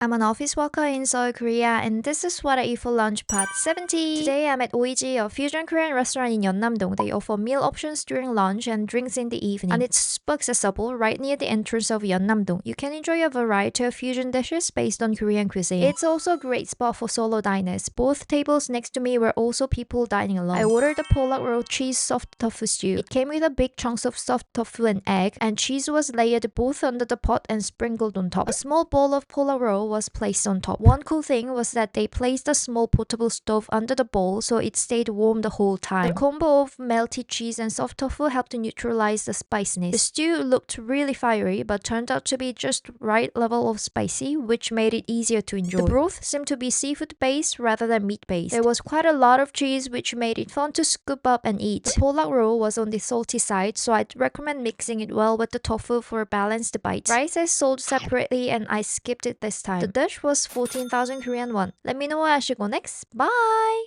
I'm an office worker in Seoul, Korea, and this is what I eat for lunch part 70. Today I'm at Oiji, a fusion Korean restaurant in Yeonnamdong. They offer meal options during lunch and drinks in the evening. And it's super accessible right near the entrance of Yeonnamdong. You can enjoy a variety of fusion dishes based on Korean cuisine. It's also a great spot for solo diners. Both tables next to me were also people dining alone. I ordered a Polak roll cheese soft tofu stew. It came with a big chunks of soft tofu and egg, and cheese was layered both under the pot and sprinkled on top. A small bowl of Polak roll was placed on top. One cool thing was that they placed a small portable stove under the bowl so it stayed warm the whole time. The combo of melted cheese and soft tofu helped to neutralize the spiciness. The stew looked really fiery but turned out to be just right level of spicy, which made it easier to enjoy. The broth seemed to be seafood based rather than meat based. There was quite a lot of cheese which made it fun to scoop up and eat. The Polak roll was on the salty side, so I'd recommend mixing it well with the tofu for a balanced bite. Rice is sold separately and I skipped it this time. The dish was 14,000 Korean won. Let me know where I should go next. Bye!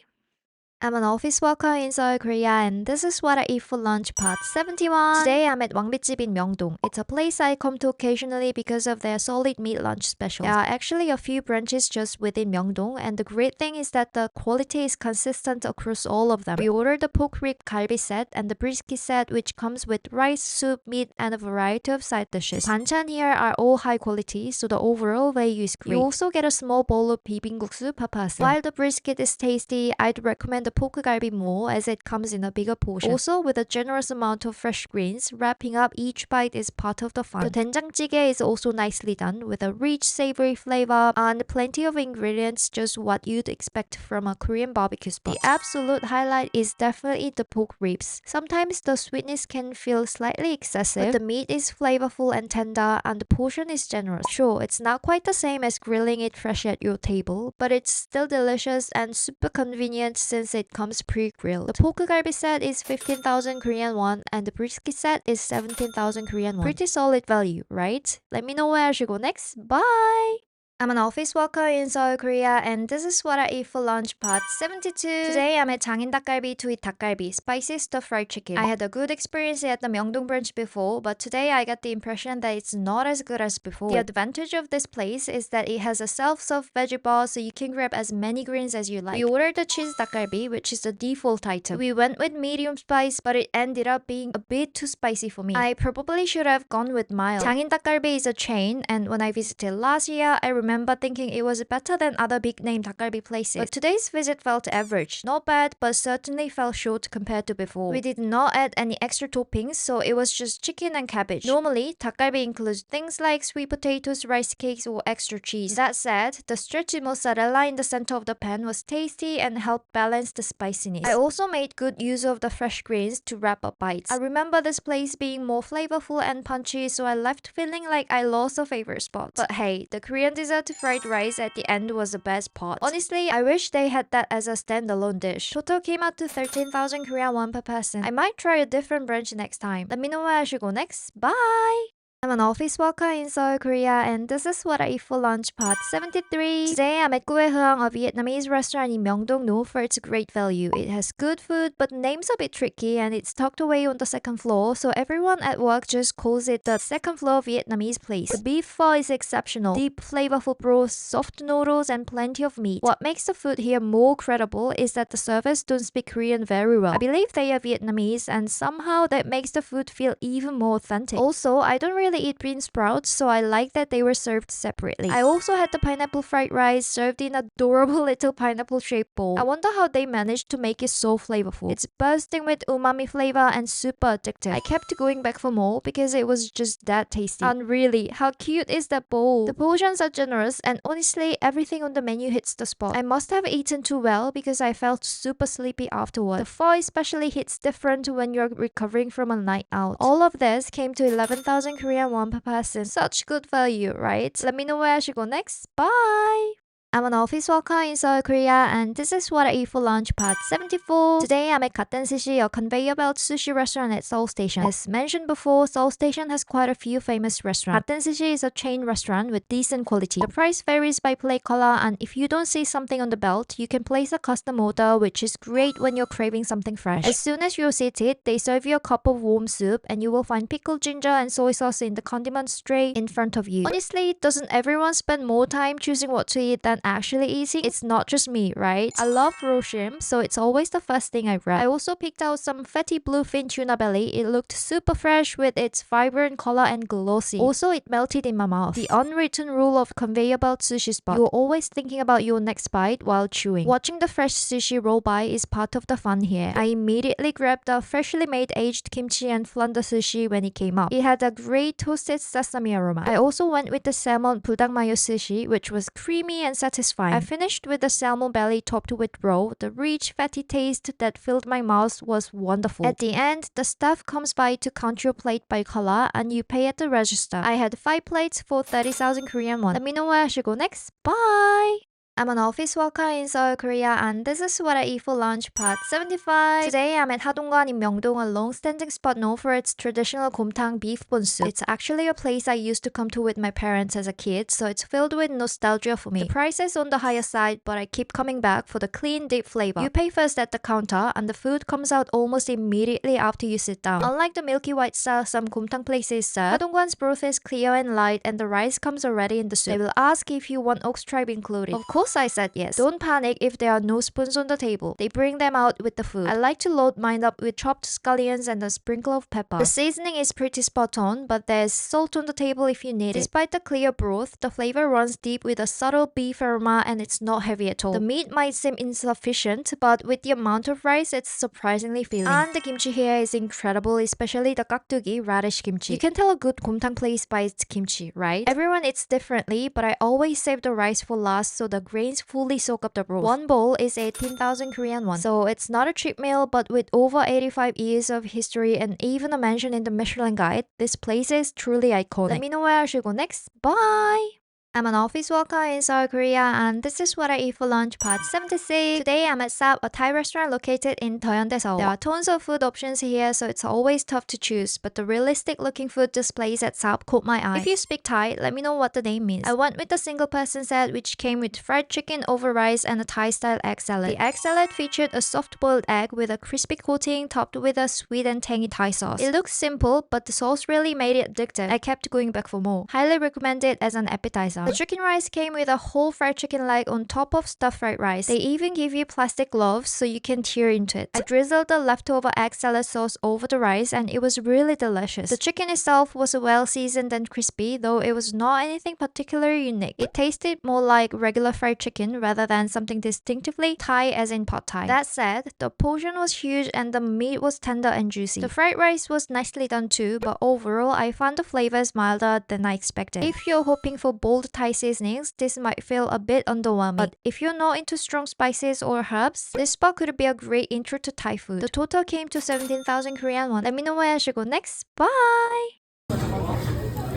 I'm an office worker in Seoul, Korea, and this is what I eat for lunch part 71. Today I'm at Wangbijip in Myeongdong. It's a place I come to occasionally because of their solid meat lunch specials. There are actually a few branches just within Myeongdong, and the great thing is that the quality is consistent across all of them. We ordered the pork rib galbi set and the brisket set, which comes with rice, soup, meat, and a variety of side dishes. Banchan here are all high quality, so the overall value is great. You also get a small bowl of K-bbq per person. While the brisket is tasty, I'd recommend the pork galbi more as it comes in a bigger portion. Also, with a generous amount of fresh greens, wrapping up each bite is part of the fun. The doenjang is also nicely done with a rich savory flavor and plenty of ingredients, just what you'd expect from a Korean barbecue spot. The absolute highlight is definitely the pork ribs. Sometimes the sweetness can feel slightly excessive, but the meat is flavorful and tender and the portion is generous. Sure, it's not quite the same as grilling it fresh at your table, but it's still delicious and super convenient since it comes pre-grilled. The pork galbi set is 15,000 Korean won and the brisket set is 17,000 Korean won. Pretty solid value, right? Let me know where I should go next. Bye! I'm an office worker in Seoul, Korea, and this is what I eat for lunch part 72. Today I'm at 장인 Dakgalbi to eat dakgalbi, spicy stir-fried chicken. I had a good experience at the Myeongdong branch before, but today I got the impression that it's not as good as before. The advantage of this place is that it has a self-serve veggie bar, so you can grab as many greens as you like. We ordered the cheese dakgalbi, which is the default item. We went with medium spice, but it ended up being a bit too spicy for me. I probably should have gone with mild. 장인 Dakgalbi is a chain, and when I visited last year, I remember thinking it was better than other big-name dakgalbi places. But today's visit felt average. Not bad, but certainly fell short compared to before. We did not add any extra toppings, so it was just chicken and cabbage. Normally, dakgalbi includes things like sweet potatoes, rice cakes, or extra cheese. That said, the stretchy mozzarella in the center of the pan was tasty and helped balance the spiciness. I also made good use of the fresh greens to wrap up bites. I remember this place being more flavorful and punchy, so I left feeling like I lost a favorite spot. But hey, the Korean dessert fried rice at the end was the best part. Honestly, I wish they had that as a standalone dish. Total came out to 13,000 Korean won per person. I might try a different branch next time. Let me know where I should go next. Bye! I'm an office worker in Seoul, Korea, and this is what I eat for lunch part 73. Today I'm at 꾸에흐엉, a Vietnamese restaurant in Myeongdong known for its great value. It has good food, but the name's a bit tricky and it's tucked away on the second floor, so everyone at work just calls it the second floor Vietnamese place. The beef pho is exceptional. Deep, flavorful broth, soft noodles, and plenty of meat. What makes the food here more credible is that the servers don't speak Korean very well. I believe they are Vietnamese, and somehow that makes the food feel even more authentic. Also, I don't really eat bean sprouts, so I like that they were served separately. I also had the pineapple fried rice served in adorable little pineapple shaped bowl. I wonder how they managed to make it so flavorful. It's bursting with umami flavor and super addictive. I kept going back for more because it was just that tasty. And really, how cute is that bowl? The portions are generous and honestly, everything on the menu hits the spot. I must have eaten too well because I felt super sleepy afterward. The pho especially hits different when you're recovering from a night out. All of this came to 11,000 Korean won per person. Such good value, right? Let me know where I should go next. Bye! I'm an office worker in Seoul, Korea, and this is what I eat for lunch part 74. Today I'm at Gatten스시, a conveyor belt sushi restaurant at Seoul Station. As mentioned before, Seoul Station has quite a few famous restaurants. Gatten스시 is a chain restaurant with decent quality. The price varies by plate color, and if you don't see something on the belt, you can place a custom order, which is great when you're craving something fresh. As soon as you're seated, they serve you a cup of warm soup, and you will find pickled ginger and soy sauce in the condiment straight in front of you. Honestly, doesn't everyone spend more time choosing what to eat than actually eating? It's not just me, right? I love raw shrimp, so it's always the first thing I grab. I also picked out some fatty bluefin tuna belly. It looked super fresh with its vibrant color and glossy. Also, it melted in my mouth. The unwritten rule of conveyor belt sushi spot. You're always thinking about your next bite while chewing. Watching the fresh sushi roll by is part of the fun here. I immediately grabbed the freshly made aged kimchi and flounder sushi when it came out. It had a great toasted sesame aroma. I also went with the salmon buldak mayo sushi, which was creamy and satisfying. I finished with the salmon belly topped with roe. The rich, fatty taste that filled my mouth was wonderful. At the end, the staff comes by to count your plate by color and you pay at the register. I had 5 plates for 30,000 Korean won. Let me know where I should go next. Bye! I'm an office worker in Seoul, Korea, and this is what I eat for lunch part 75. Today I'm at Hadongkwan in Myeongdong, a long-standing spot known for its traditional 곰탕 beef bone soup. It's actually a place I used to come to with my parents as a kid, so it's filled with nostalgia for me. The price is on the higher side, but I keep coming back for the clean, deep flavor. You pay first at the counter, and the food comes out almost immediately after you sit down. Unlike the milky white style some 곰탕 places serve, Hadongkwan's broth is clear and light, and the rice comes already in the soup. They will ask if you want ox tripe included. Of course I said yes. Don't panic if there are no spoons on the table. They bring them out with the food. I like to load mine up with chopped scallions and a sprinkle of pepper. The seasoning is pretty spot on, but there's salt on the table if you need it. Despite the clear broth, the flavor runs deep with a subtle beef aroma and it's not heavy at all. The meat might seem insufficient, but with the amount of rice, it's surprisingly filling. And the kimchi here is incredible, especially the 깍두기 radish kimchi. You can tell a good 곰탕 place by its kimchi, right? Everyone eats differently, but I always save the rice for last so the grains fully soak up the broth. One bowl is 18,000 Korean won. So it's not a cheap meal, but with over 85 years of history and even a mention in the Michelin Guide, this place is truly iconic. Let me know where I should go next. Bye! I'm an office worker in Seoul, Korea, and this is what I eat for lunch part 76. Today I'm at Ssap, a Thai restaurant located in Hyundai Seoul. There are tons of food options here, so it's always tough to choose, but the realistic looking food displays at Ssap caught my eye. If you speak Thai, let me know what the name means. I went with the single person set, which came with fried chicken over rice and a Thai style egg salad. The egg salad featured a soft boiled egg with a crispy coating topped with a sweet and tangy Thai sauce. It looks simple, but the sauce really made it addictive. I kept going back for more. Highly recommend it as an appetizer. The chicken rice came with a whole fried chicken leg on top of stuffed fried rice. They even give you plastic gloves so you can tear into it. I drizzled the leftover egg salad sauce over the rice and it was really delicious. The chicken itself was well seasoned and crispy, though it was not anything particularly unique. It tasted more like regular fried chicken rather than something distinctively Thai as in pad Thai. That said, the portion was huge and the meat was tender and juicy. The fried rice was nicely done too, but overall I found the flavors milder than I expected. If you're hoping for bold Thai seasonings, this might feel a bit underwhelming. But if you're not into strong spices or herbs, this spot could be a great intro to Thai food. The total came to 17,000 Korean won. Let me know where I should go next. Bye!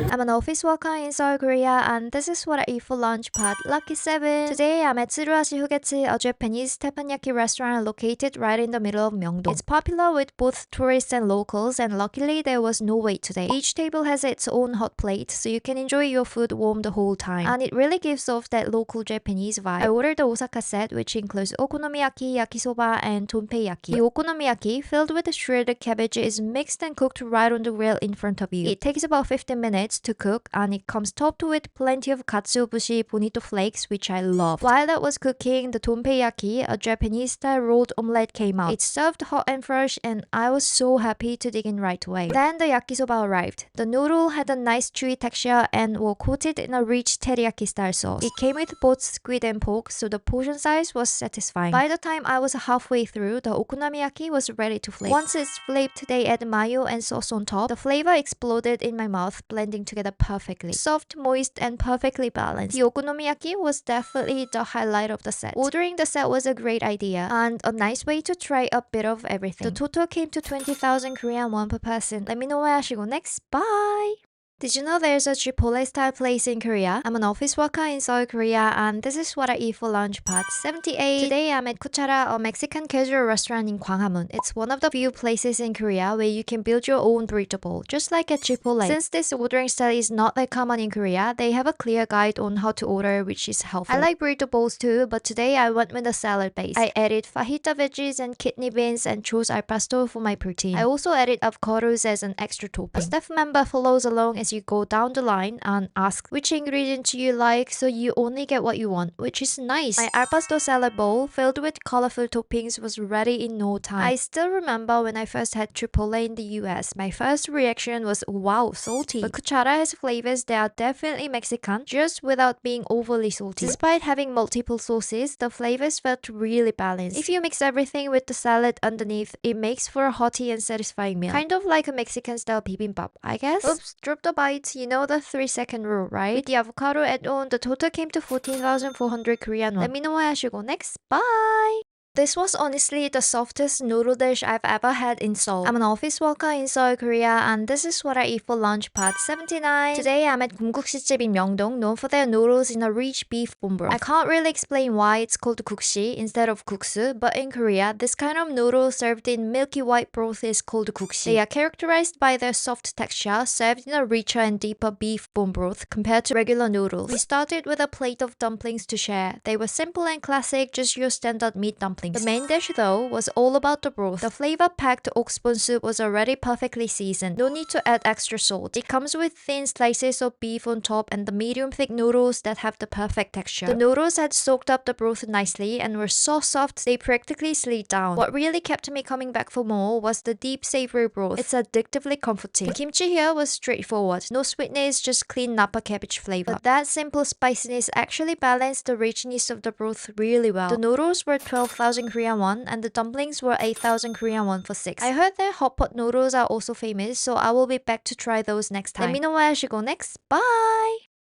I'm an office worker in Seoul, Korea, and this is what I eat for lunch part lucky 7. Today I'm at 쯔루하시 Fugetsu, a Japanese teppanyaki restaurant located right in the middle of Myeongdong. It's popular with both tourists and locals, and luckily there was no wait today. Each table has its own hot plate, so you can enjoy your food warm the whole time. And it really gives off that local Japanese vibe. I ordered the Osaka set, which includes okonomiyaki, yakisoba, and tonpeiyaki. The okonomiyaki, filled with shredded cabbage, is mixed and cooked right on the grill in front of you. It takes about 15 minutes to cook, and it comes topped with plenty of katsuobushi bonito flakes, which I love. While that was cooking, the tonpeiyaki, a Japanese-style rolled omelette, came out. It's served hot and fresh, and I was so happy to dig in right away. Then the yakisoba arrived. The noodle had a nice chewy texture and were coated in a rich teriyaki-style sauce. It came with both squid and pork, so the portion size was satisfying. By the time I was halfway through, the okonomiyaki was ready to flip. Once it's flipped, they add mayo and sauce on top. The flavor exploded in my mouth, blending together perfectly. Soft, moist, and perfectly balanced. The okonomiyaki was definitely the highlight of the set. Ordering the set was a great idea and a nice way to try a bit of everything. The total came to 20,000 Korean won per person. Let me know where I should go next. Bye! Did you know there's a Chipotle style place in Korea? I'm an office worker in Seoul, Korea, and this is what I eat for lunch, part 78. Today I'm at Cuchara, a Mexican casual restaurant in Gwanghwamun. It's one of the few places in Korea where you can build your own burrito bowl, just like at Chipotle. Since this ordering style is not that common in Korea, they have a clear guide on how to order, which is helpful. I like burrito bowls too, but today I went with a salad base. I added fajita veggies and kidney beans and chose al pastor for my protein. I also added avocados as an extra topping. A staff member follows along as you go down the line and ask which ingredient you like, so you only get what you want, which is nice. My al pastor salad bowl filled with colorful toppings was ready in no time. I still remember when I first had Chipotle in the US, my first reaction was wow, salty. But Cuchara has flavors that are definitely Mexican, just without being overly salty. Despite having multiple sauces, the flavors felt really balanced. If you mix everything with the salad underneath, it makes for a hearty and satisfying meal. Kind of like a Mexican style bibimbap, I guess. Oops, drop the bite. You know the 3-second rule, right? With the avocado add-on, the total came to 14,400 Korean won. Let me know what I should go next. Bye! This was honestly the softest noodle dish I've ever had in Seoul. I'm an office worker in Seoul, Korea, and this is what I eat for lunch, part 79. Today I'm at ggumgukshijip in Myeongdong, known for their noodles in a rich beef bone broth. I can't really explain why it's called gukshi instead of guksu, but in Korea, this kind of noodle served in milky white broth is called gukshi. They are characterized by their soft texture, served in a richer and deeper beef bone broth compared to regular noodles. We started with a plate of dumplings to share. They were simple and classic, just your standard meat dumplings. The main dish though was all about the broth. The flavor-packed oxbone soup was already perfectly seasoned. No need to add extra salt. It comes with thin slices of beef on top and the medium-thick noodles that have the perfect texture. The noodles had soaked up the broth nicely and were so soft they practically slid down. What really kept me coming back for more was the deep savory broth. It's addictively comforting. The kimchi here was straightforward. No sweetness, just clean napa cabbage flavor. But that simple spiciness actually balanced the richness of the broth really well. The noodles were 12,000 Korean won and the dumplings were 8,000 Korean won for 6. I heard their hot pot noodles are also famous, so I will be back to try those next time. Let me know where I should go next. Bye!